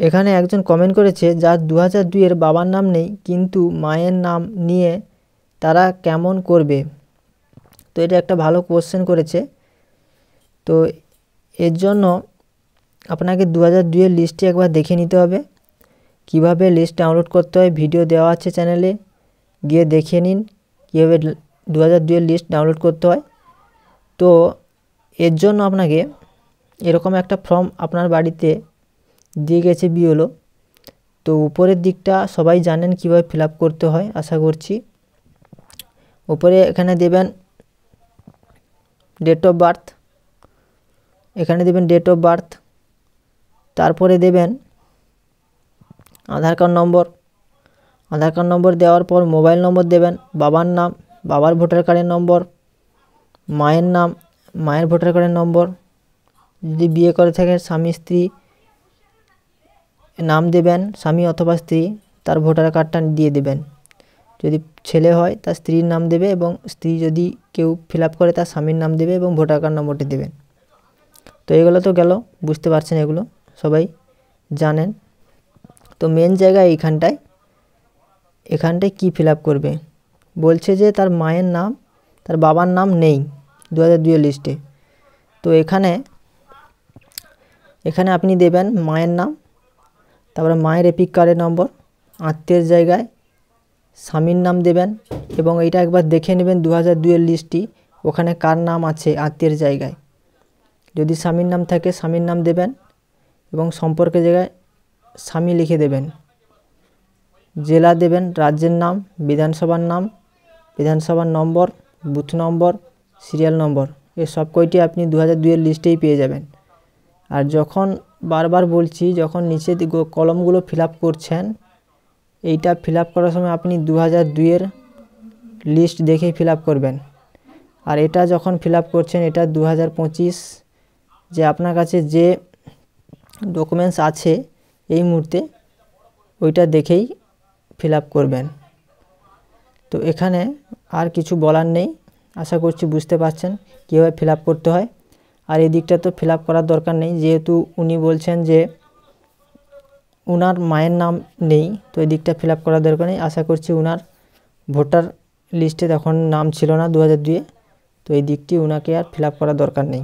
এখানে একজন কমেন্ট করেছে, যার 2002 এর বাবার নাম নেই কিন্তু মায়ের নাম নিয়ে তারা কেমন করবে। তো এটা একটা ভালো কোশ্চেন করেছে। তো এর জন্য আপনাকে 2002 এর লিস্টটি একবার দেখে নিতে হবে। কিভাবে লিস্ট ডাউনলোড করতে হয় ভিডিও দেওয়া আছে চ্যানেলে, গিয়ে দেখে নিন কীভাবে 2002 এর লিস্ট ডাউনলোড করতে হয়। তো এর জন্য আপনাকে এরকম একটা ফর্ম আপনার বাড়িতে দিয়ে গেছে বিওলো। তো উপরের দিকটা সবাই জানেন কিভাবে ফিল আপ করতে হয় আশা করছি। উপরে এখানে দেবেন ডেট অফ বার্থ, এখানে দেবেন ডেট অফ বার্থ, তারপরে দেবেন আধার কার্ড নম্বর। আধার কার্ড নম্বর দেওয়ার পর মোবাইল নম্বর দেবেন, বাবার নাম, বাবার ভোটার কার্ডের নম্বর, মায়ের নাম, মায়ের ভোটার কার্ডের নম্বর, যদি বিয়ে করে থাকে স্বামী স্ত্রী নাম দেবেন, স্বামী অথবা স্ত্রী তার ভোটার কার্ডটা দিয়ে দেবেন। যদি ছেলে হয় তার স্ত্রীর নাম দেবে, এবং স্ত্রী যদি কেউ ফিল আপ করে তার স্বামীর নাম দেবে এবং ভোটার কার্ড নম্বরটি দেবেন। তো এগুলো তো গেল, বুঝতে পারছেন, এগুলো সবাই জানেন। তো মেন জায়গা এখানটায় কি ফিল আপ করবে বলছে যে তার মায়ের নাম, তার বাবার নাম নেই 2002 এর লিস্টে। তো এখানে আপনি দেবেন মায়ের নাম, তারপরে মায়ের এপিক কার্ডের নম্বর, আত্মীয়ের জায়গায় স্বামীর নাম দেবেন, এবং এইটা একবার দেখে নেবেন 2002 এর লিস্টটি ওখানে কার নাম আছে আত্মীয়ের জায়গায়। যদি স্বামীর নাম থাকে স্বামীর নাম দেবেন, এবং সম্পর্কের জায়গায় স্বামী লিখে দেবেন। জেলা দেবেন, রাজ্যের নাম, বিধানসভার নাম, বিধানসভার নম্বর, বুথ নম্বর, সিরিয়াল নম্বর, এই সব কয়টি আপনি 2002 এর লিস্টেই পেয়ে যাবেন। আর যখন বারবার বলছি, যখন নিচে কলমগুলো ফিল আপ করছেন, এইটা ফিল আপ করার সময় আপনি 2002 এর লিস্ট দেখেই ফিল আপ করবেন। আর এটা যখন ফিল আপ করছেন, এটা 2025 যে আপনার কাছে যে ডকুমেন্টস আছে এই মুহূর্তে ওইটা দেখেই ফিল আপ করবেন। তো এখানে আর কিছু বলার নেই, আশা করছি বুঝতে পারছেন কীভাবে ফিল আপ করতে হয়। আর এই দিকটা তো ফিল আপ করার দরকার নেই, যেহেতু উনি বলছেন যে উনার মায়ের নাম নেই, তো এই দিকটা ফিল আপ করার দরকার নেই। আশা করছি উনার ভোটার লিস্টে তখন নাম ছিল না 2002 তো এই দিকটি উনাকে আর ফিল আপ করার দরকার নেই।